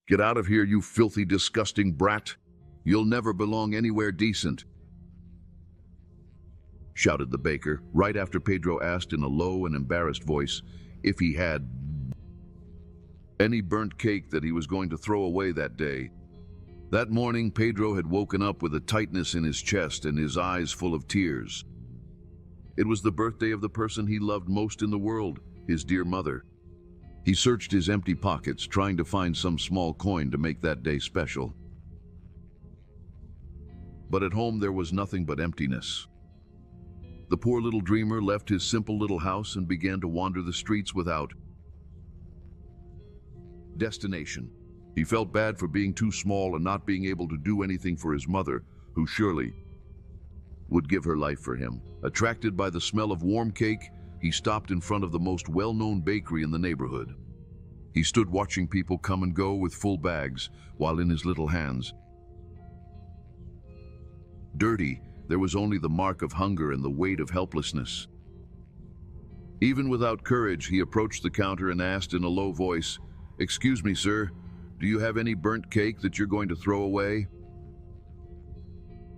"Get out of here, you filthy, disgusting brat! You'll never belong anywhere decent," shouted the baker, right after Pedro asked in a low and embarrassed voice if he had any burnt cake that he was going to throw away that day. That morning, Pedro had woken up with a tightness in his chest and his eyes full of tears. It was the birthday of the person he loved most in the world, his dear mother. He searched his empty pockets, trying to find some small coin to make that day special. But at home there was nothing but emptiness. The poor little dreamer left his simple little house and began to wander the streets without destination. He felt bad for being too small and not being able to do anything for his mother, who surely would give her life for him. Attracted by the smell of warm cake, he stopped in front of the most well-known bakery in the neighborhood. He stood watching people come and go with full bags, while in his little hands, dirty, there was only the mark of hunger and the weight of helplessness. Even without courage, he approached the counter and asked in a low voice, "Excuse me, sir, do you have any burnt cake that you're going to throw away?"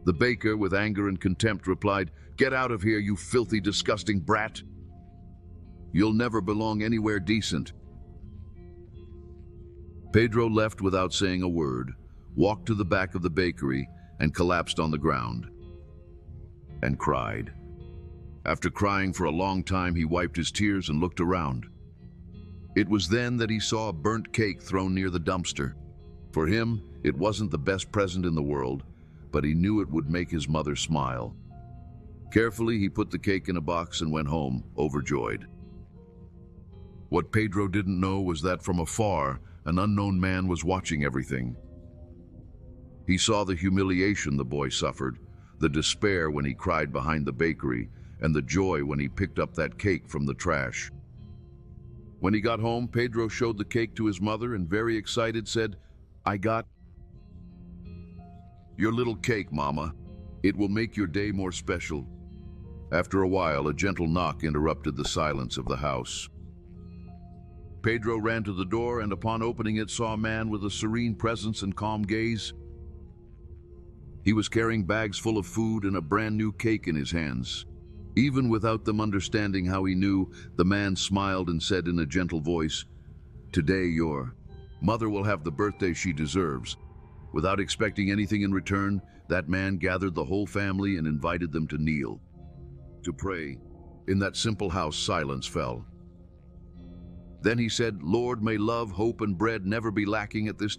The baker, with anger and contempt, replied, "Get out of here, you filthy, disgusting brat! You'll never belong anywhere decent." Pedro left without saying a word, walked to the back of the bakery, and collapsed on the ground and cried. After crying for a long time, he wiped his tears and looked around. It was then that he saw a burnt cake thrown near the dumpster. For him, it wasn't the best present in the world, but he knew it would make his mother smile. Carefully, he put the cake in a box and went home, overjoyed. What Pedro didn't know was that from afar, an unknown man was watching everything. He saw the humiliation the boy suffered, the despair when he cried behind the bakery, and the joy when he picked up that cake from the trash. When he got home, Pedro showed the cake to his mother and, very excited, said, "I got your little cake, Mama. It will make your day more special." After a while, a gentle knock interrupted the silence of the house. Pedro ran to the door and, upon opening it, saw a man with a serene presence and calm gaze. He was carrying bags full of food and a brand new cake in his hands. Even without them understanding how he knew, the man smiled and said in a gentle voice, "Today your mother will have the birthday she deserves." Without expecting anything in return, that man gathered the whole family and invited them to kneel, to pray. In that simple house, silence fell. Then he said, "Lord, may love, hope, and bread never be lacking at this